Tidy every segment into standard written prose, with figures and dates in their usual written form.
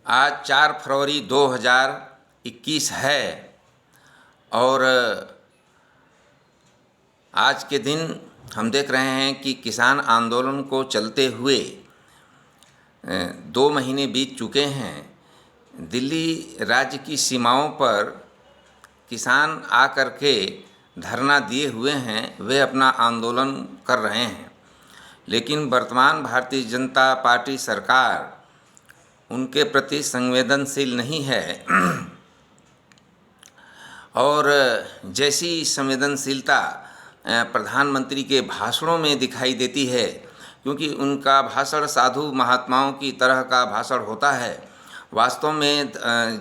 आज 4 फरवरी 2021 है और आज के दिन हम देख रहे हैं कि किसान आंदोलन को चलते हुए 2 महीने बीत चुके हैं। दिल्ली राज्य की सीमाओं पर किसान आकर के धरना दिए हुए हैं, वे अपना आंदोलन कर रहे हैं, लेकिन वर्तमान भारतीय जनता पार्टी सरकार उनके प्रति संवेदनशील नहीं है और जैसी संवेदनशीलता प्रधानमंत्री के भाषणों में दिखाई देती है, क्योंकि उनका भाषण साधु महात्माओं की तरह का भाषण होता है, वास्तव में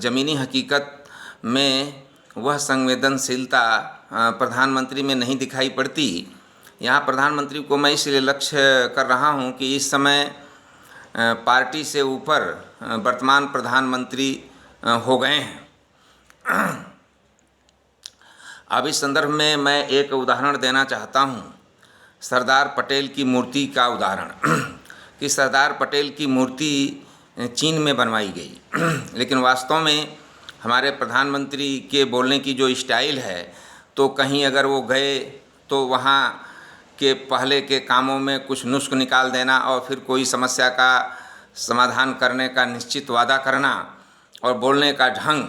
ज़मीनी हकीकत में वह संवेदनशीलता प्रधानमंत्री में नहीं दिखाई पड़ती। यहाँ प्रधानमंत्री को मैं इसलिए लक्ष्य कर रहा हूँ कि इस समय पार्टी से ऊपर वर्तमान प्रधानमंत्री हो गए हैं। अब इस संदर्भ में मैं एक उदाहरण देना चाहता हूँ, सरदार पटेल की मूर्ति का उदाहरण कि सरदार पटेल की मूर्ति चीन में बनवाई गई लेकिन वास्तव में हमारे प्रधानमंत्री के बोलने की जो स्टाइल है, तो कहीं अगर वो गए तो वहाँ के पहले के कामों में कुछ नुस्ख निकाल देना और फिर कोई समस्या का समाधान करने का निश्चित वादा करना और बोलने का ढंग,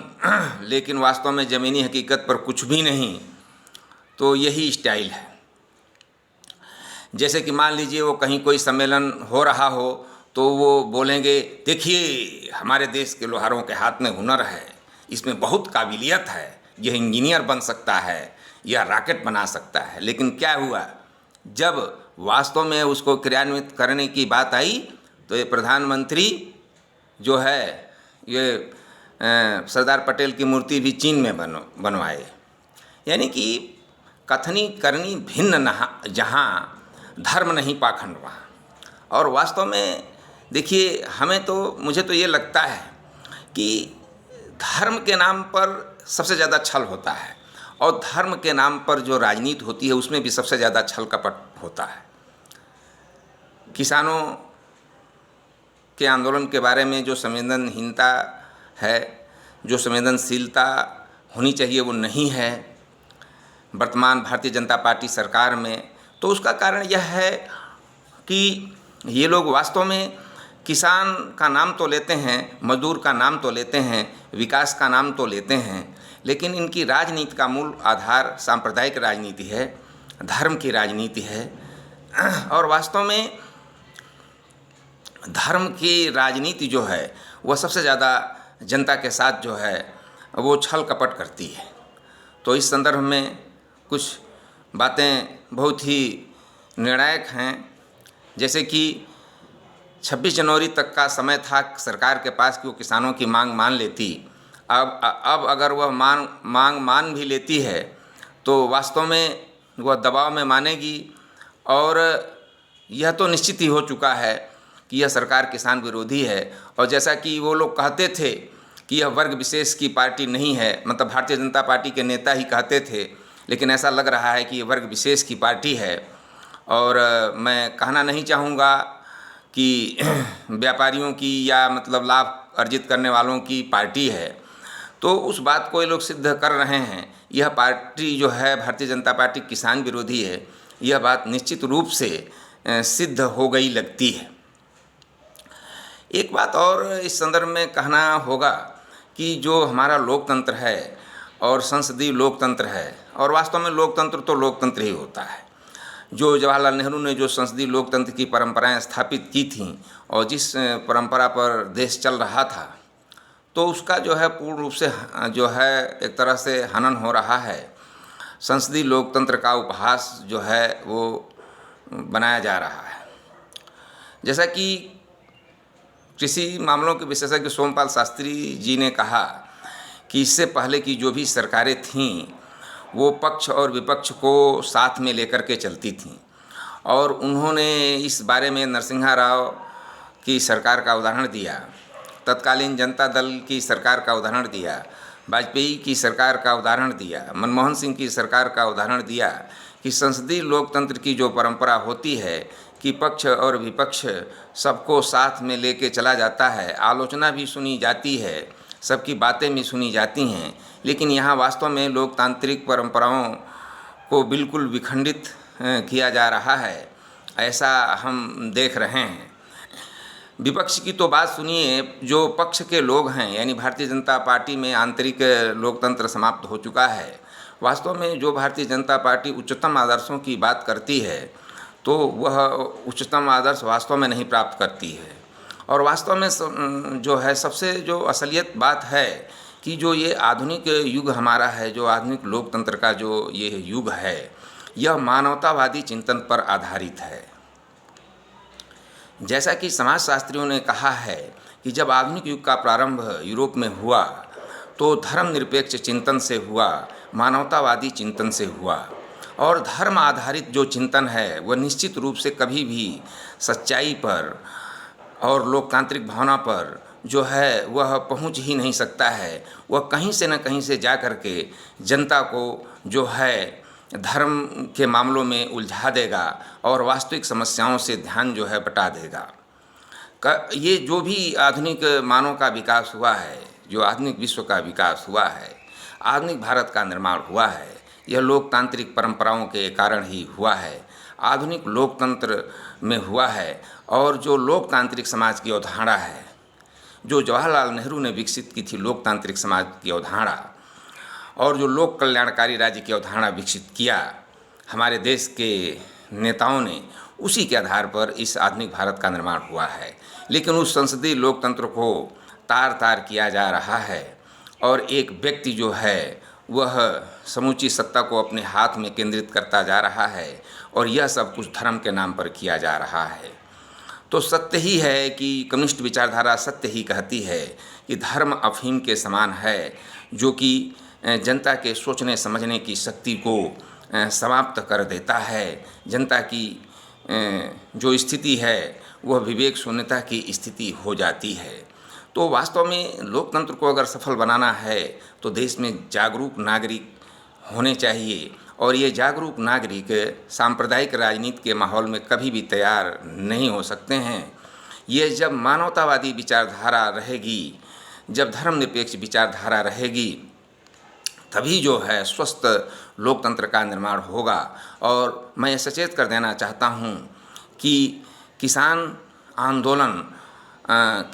लेकिन वास्तव में ज़मीनी हकीकत पर कुछ भी नहीं। तो यही स्टाइल है। जैसे कि मान लीजिए वो कहीं कोई सम्मेलन हो रहा हो तो वो बोलेंगे, देखिए हमारे देश के लोहारों के हाथ में हुनर है, इसमें बहुत काबिलियत है, यह इंजीनियर बन सकता है, यह रॉकेट बना सकता है। लेकिन क्या हुआ, जब वास्तव में उसको क्रियान्वित करने की बात आई तो ये प्रधानमंत्री जो है ये सरदार पटेल की मूर्ति भी चीन में बनवाए। यानी कि कथनी करनी भिन्न जहाँ धर्म नहीं पाखंड वहाँ। और वास्तव में देखिए, मुझे तो ये लगता है कि धर्म के नाम पर सबसे ज़्यादा छल होता है और धर्म के नाम पर जो राजनीति होती है उसमें भी सबसे ज़्यादा छल कपट होता है। किसानों के आंदोलन के बारे में जो संवेदनहीनता है, जो संवेदनशीलता होनी चाहिए, वो नहीं है वर्तमान भारतीय जनता पार्टी सरकार में। तो उसका कारण यह है कि ये लोग वास्तव में किसान का नाम तो लेते हैं, मजदूर का नाम तो लेते हैं, विकास का नाम तो लेते हैं, लेकिन इनकी राजनीति का मूल आधार सांप्रदायिक राजनीति है, धर्म की राजनीति है। और वास्तव में धर्म की राजनीति जो है वह सबसे ज़्यादा जनता के साथ जो है वो छल कपट करती है। तो इस संदर्भ में कुछ बातें बहुत ही निर्णायक हैं। जैसे कि 26 जनवरी तक का समय था सरकार के पास कि वो किसानों की मांग मान लेती। अब अगर वह मांग मान भी लेती है तो वास्तव में वह दबाव में मानेगी, और यह तो निश्चित ही हो चुका है कि यह सरकार किसान विरोधी है। और जैसा कि वो लोग कहते थे कि यह वर्ग विशेष की पार्टी नहीं है, मतलब भारतीय जनता पार्टी के नेता ही कहते थे, लेकिन ऐसा लग रहा है कि यह वर्ग विशेष की पार्टी है। और मैं कहना नहीं चाहूँगा कि व्यापारियों की या मतलब लाभ अर्जित करने वालों की पार्टी है। तो उस बात को ये लोग सिद्ध कर रहे हैं। यह पार्टी जो है भारतीय जनता पार्टी किसान विरोधी है, यह बात निश्चित रूप से सिद्ध हो गई लगती है। एक बात और इस संदर्भ में कहना होगा कि जो हमारा लोकतंत्र है और संसदीय लोकतंत्र है, और वास्तव में लोकतंत्र तो लोकतंत्र ही होता है, जो जवाहरलाल नेहरू ने जो संसदीय लोकतंत्र की परंपराएं स्थापित की थीं और जिस परंपरा पर देश चल रहा था, तो उसका जो है पूर्ण रूप से जो है एक तरह से हनन हो रहा है। संसदीय लोकतंत्र का उपहास जो है वो बनाया जा रहा है। जैसा कि कृषि मामलों के विशेषज्ञ सोमपाल शास्त्री जी ने कहा कि इससे पहले की जो भी सरकारें थीं वो पक्ष और विपक्ष को साथ में लेकर के चलती थीं, और उन्होंने इस बारे में नरसिम्हा राव की सरकार का उदाहरण दिया, तत्कालीन जनता दल की सरकार का उदाहरण दिया, वाजपेयी की सरकार का उदाहरण दिया, मनमोहन सिंह की सरकार का उदाहरण दिया कि संसदीय लोकतंत्र की जो परंपरा होती है कि पक्ष और विपक्ष सबको साथ में लेके चला जाता है, आलोचना भी सुनी जाती है, सबकी बातें भी सुनी जाती हैं, लेकिन यहाँ वास्तव में लोकतांत्रिक परंपराओं को बिल्कुल विखंडित किया जा रहा है, ऐसा हम देख रहे हैं। विपक्ष की तो बात सुनिए, जो पक्ष के लोग हैं यानी भारतीय जनता पार्टी में आंतरिक लोकतंत्र समाप्त हो चुका है। वास्तव में जो भारतीय जनता पार्टी उच्चतम आदर्शों की बात करती है तो वह उच्चतम आदर्श वास्तव में नहीं प्राप्त करती है। और वास्तव में जो है सबसे जो असलियत बात है कि जो ये आधुनिक युग हमारा है, जो आधुनिक लोकतंत्र का जो ये युग है, यह मानवतावादी चिंतन पर आधारित है। जैसा कि समाजशास्त्रियों ने कहा है कि जब आधुनिक युग का प्रारंभ यूरोप में हुआ तो धर्मनिरपेक्ष चिंतन से हुआ, मानवतावादी चिंतन से हुआ। और धर्म आधारित जो चिंतन है वह निश्चित रूप से कभी भी सच्चाई पर और लोकतांत्रिक भावना पर जो है वह पहुंच ही नहीं सकता है। वह कहीं से न कहीं से जा कर के जनता को जो है धर्म के मामलों में उलझा देगा और वास्तविक समस्याओं से ध्यान जो है बटा देगा। ये जो भी आधुनिक मानव का विकास हुआ है, जो आधुनिक विश्व का विकास हुआ है, आधुनिक भारत का निर्माण हुआ है, यह लोकतांत्रिक परंपराओं के कारण ही हुआ है, आधुनिक लोकतंत्र में हुआ है। और जो लोकतांत्रिक समाज की अवधारणा है, जो जवाहरलाल नेहरू ने विकसित की थी लोकतांत्रिक समाज की अवधारणा, और जो लोक कल्याणकारी राज्य की अवधारणा विकसित किया हमारे देश के नेताओं ने, उसी के आधार पर इस आधुनिक भारत का निर्माण हुआ है। लेकिन उस संसदीय लोकतंत्र को तार तार किया जा रहा है और एक व्यक्ति जो है वह समूची सत्ता को अपने हाथ में केंद्रित करता जा रहा है, और यह सब कुछ धर्म के नाम पर किया जा रहा है। तो सत्य ही है कि कम्युनिस्ट विचारधारा सत्य ही कहती है कि धर्म अफीम के समान है, जो कि जनता के सोचने समझने की शक्ति को समाप्त कर देता है। जनता की जो स्थिति है वह विवेक शून्यता की स्थिति हो जाती है। तो वास्तव में लोकतंत्र को अगर सफल बनाना है तो देश में जागरूक नागरिक होने चाहिए, और ये जागरूक नागरिक सांप्रदायिक राजनीति के माहौल में कभी भी तैयार नहीं हो सकते हैं। ये जब मानवतावादी विचारधारा रहेगी, जब धर्मनिरपेक्ष विचारधारा रहेगी, तभी जो है स्वस्थ लोकतंत्र का निर्माण होगा। और मैं ये सचेत कर देना चाहता हूँ कि किसान आंदोलन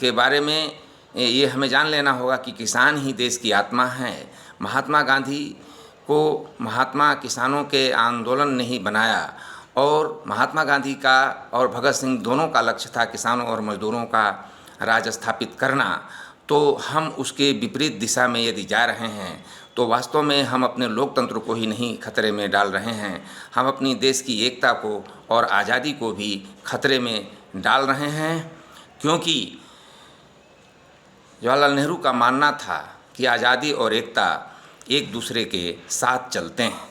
के बारे में ये हमें जान लेना होगा कि किसान ही देश की आत्मा है। महात्मा गांधी को महात्मा किसानों के आंदोलन ने ही बनाया, और महात्मा गांधी का और भगत सिंह दोनों का लक्ष्य था किसानों और मजदूरों का राज स्थापित करना। तो हम उसके विपरीत दिशा में यदि जा रहे हैं तो वास्तव में हम अपने लोकतंत्र को ही नहीं खतरे में डाल रहे हैं, हम अपनी देश की एकता को और आज़ादी को भी खतरे में डाल रहे हैं। क्योंकि जवाहरलाल नेहरू का मानना था कि आज़ादी और एकता एक दूसरे के साथ चलते हैं।